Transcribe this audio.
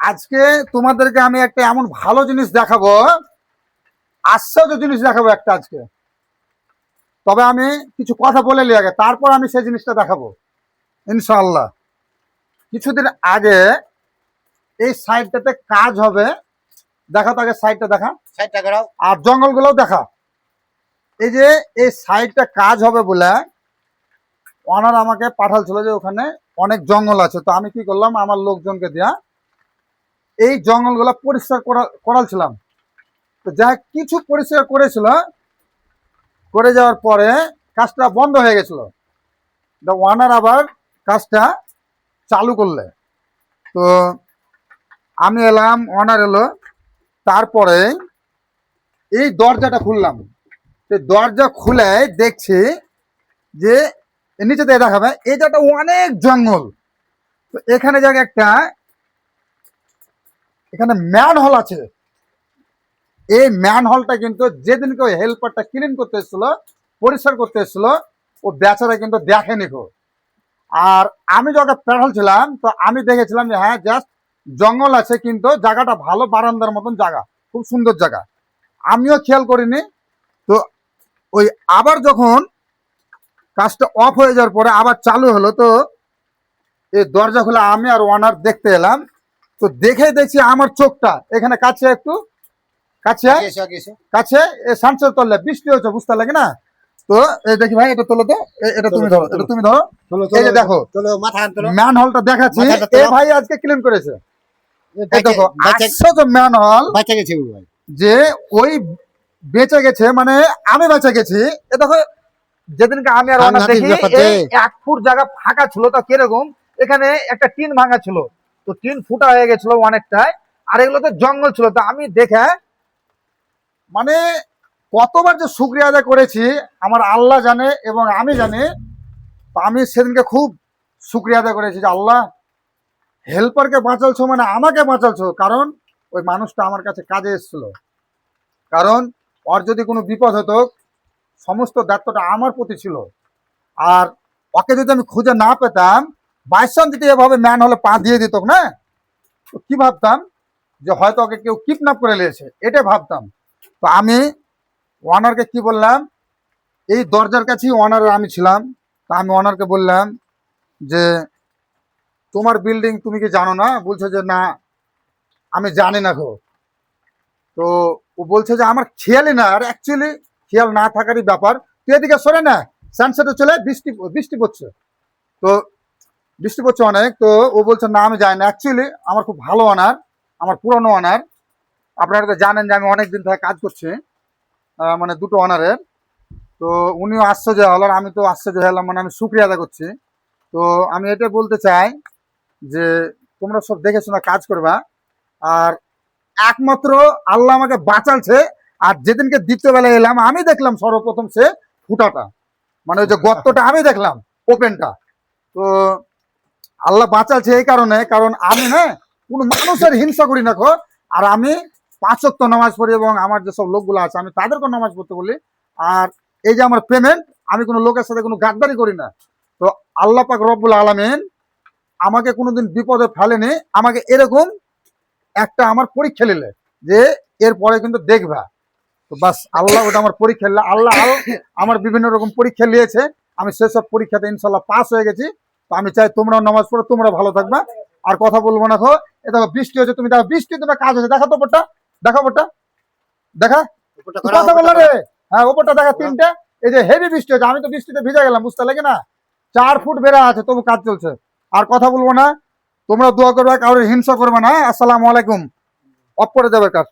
আজকে তোমাদেরকে আমি একটা এমন ভালো জিনিস দেখাবো, আশ্চর্য জিনিস দেখাবো একটা আজকে। তবে আমি কিছু কথা বলে নিই আগে, তারপর আমি সেই জিনিসটা দেখাবো ইনশাআল্লাহ। কিছুদিন আগে এই সাইডটাতে কাজ হবে, দেখা তো আগে সাইডটা দেখা, সাইডটা করাও। আর জঙ্গলগুলোও দেখা। এই যে এই সাইডটা কাজ হবে বলে ওনার আমাকে পাঠালছিল যে ওখানে অনেক জঙ্গল আছে। তো আমি কি করলাম, আমার লোকজনকে দিয়া এই জঙ্গলগুলো পরিষ্কার করালছিলাম। তো যা কিছু পরিষ্কার করেছিল, করে যাওয়ার পরে কাজটা বন্ধ হয়ে গেছিল। ওনার আবার কাজটা চালু করলে, তো আমি এলাম, ওনার এলো। তারপরে এই দরজাটা খুললাম। এই দরজা খুলে দেখছি যে নিচে দিয়ে দেখাবে এই জায়গাটা অনেক জঙ্গল। তো এখানে জায়গা একটা, এখানে ম্যান হল আছে। এই ম্যান হলটা কিন্তু যেদিনকে ওই হেল্পারটা ক্লিন করতে এসেছিল, পরিষ্কার করতে এসেছিল, ও বেচারা কিন্তু দেখেনি গো। আর আমি যখন পেট্রোল ছিলাম, তো আমি দেখেছিলাম যে হ্যাঁ জাস্ট জঙ্গল আছে, কিন্তু জায়গাটা ভালো, বারান্দার মতন জায়গা, খুব সুন্দর জায়গা। আমিও খেয়াল করিনি। তো ওই আবার যখন কাজটা অফ হয়ে যাওয়ার পরে আবার চালু হলো, তো এই দরজা খুলে আমি আর ওনার দেখতে এলাম। তো দেখে দেখছি আমার চোখটা এখানে কাছে, একটু কাছে কাছে সানসের তললে বৃষ্টি হয়েছে, বুঝতে লাগে না। তো এই দেখি ভাই, এটা তোলো তো, এটা তুমি ধরো, এটা তুমি ধরো। এই যে দেখো ম্যান হলটা দেখাচ্ছি, এই ভাই আজকে ক্লিন করেছে। দেখো আশ্চর্য ম্যান হল, যে ওই বেঁচে গেছে, মানে আমি বেঁচে গেছি। এ দেখো, যেদিনকে আমি আর ওনার দেখি এই 1 ফুট জায়গা ফাঁকা ছিল, তো কিরকম এখানে একটা টিন ভাঙা ছিল, তো টিন ফুটা হয়ে গেছিল অনেকটাই। আর এগুলো তো জঙ্গল ছিল। তো আমি দেখে মানে কতবার যে শুকরিয়া আদায় করেছি আমার আল্লাহ জানে এবং আমি জানি। তো আমি সেদিনকে খুব শুকরিয়া আদায় করেছি যে আল্লাহ, হেল্পারকে বাঁচালছো মানে আমাকে বাঁচালছো। কারণ ওই মানুষটা আমার কাছে কাজে এসেছিল, কারণ ওর যদি কোনো বিপদ হতো সমস্ত দায়িত্বটা আমার প্রতি ছিল। আর ওকে যদি আমি খুঁজে না পেতাম, বাইসান যদি এভাবে ম্যান হলে পা দিয়ে দিত না, তো কি ভাবতাম যে হয়তো ওকে কেউ কিডন্যাপ করে নিয়েছে, এটাই ভাবতাম। তো আমি ওনারকে কি বললাম, এই দরজার কাছেই ওনার আমি ছিলাম। তা আমি ওনারকে বললাম যে তোমার বিল্ডিং তুমি কি জানো না? বলছে যে না আমি জানি না গো। তো ও বলছে যে আমার খেয়ালই না। আর অ্যাকচুয়ালি খেয়াল না থাকারই ব্যাপার। তুই এদিকে সরে না, সানসেটে চলে বৃষ্টি বৃষ্টি পড়ছে, তো বৃষ্টি পড়ছে অনেক। তো ও বলছে না আমি জানি না। অ্যাকচুয়ালি আমার খুব ভালো অনার, আমার পুরনো অনার। আপনারা তো জানেন যে আমি অনেক দিন থেকে কাজ করছি, মানে দুটো অনারের। তো উনিও আশ্চর্য হল, আর আমি তো আশ্চর্য হলাম, মানে আমি শুক্রিয়া আদায় করছি। তো আমি এটা বলতে চাই যে তোমরা সব দেখে শোনা কাজ করবা। আর একমাত্র আল্লাহ আমাকে বাঁচালছে। আর যেদিনকে দ্বিতীয় বেলায় এলাম, আমি দেখলাম সর্বপ্রথম সে ফুটাটা, মানে ওই যে গর্তটা আমি দেখলাম, ওপেনটা। তো আল্লাহ বাঁচালছে এই কারণে, কারণ আমি না কোনো মানুষের হিংসা করি না গো। আর আমি 5 ওয়াক্ত নামাজ পড়ি, এবং আমার যেসব লোকগুলো আছে আমি তাদেরকেও নামাজ পড়তে বলি। আর এই যে আমার পেমেন্ট, আমি কোনো লোকের সাথে কোনো গাদ্দারি করি না। তো আল্লাহ পাক রব্বুল আলামিন আমাকে কোনোদিন বিপদে ফেলেনি। আমাকে এরকম একটা আমার পরীক্ষা নিলে যে এরপরে কিন্তু দেখবা। তো বাস আল্লাহ ওটা আমার পরীক্ষা নিলে, আল্লাহ আমার বিভিন্ন রকম পরীক্ষা নিয়েছে, আমি সেসব পরীক্ষাতে ইনশাল্লাহ পাস হয়ে গেছি। তো আমি চাই তোমরাও নামাজ পড়ো, তোমরা ভালো থাকবা। আর কথা বলবো না। এ দেখো বৃষ্টি হচ্ছে, তুমি দেখো বৃষ্টি, তোমার কাজ হচ্ছে, দেখা তো ওপরটা, দেখা ওপরটা, দেখা কথা বললাম রে। হ্যাঁ ওপরটা দেখা, 3টে। এই যে হেভি বৃষ্টি হচ্ছে, আমি তো বৃষ্টিতে ভিজে গেলাম, বুঝতে লাগে না। 4 ফুট বেড়া আছে, তবু কাজ চলছে। আর কথা বলবো না, তোমরা দোয়া করবে, কারোর হিংসা করবে না। আসসালামু আলাইকুম। অফ করে দেবে কাজ।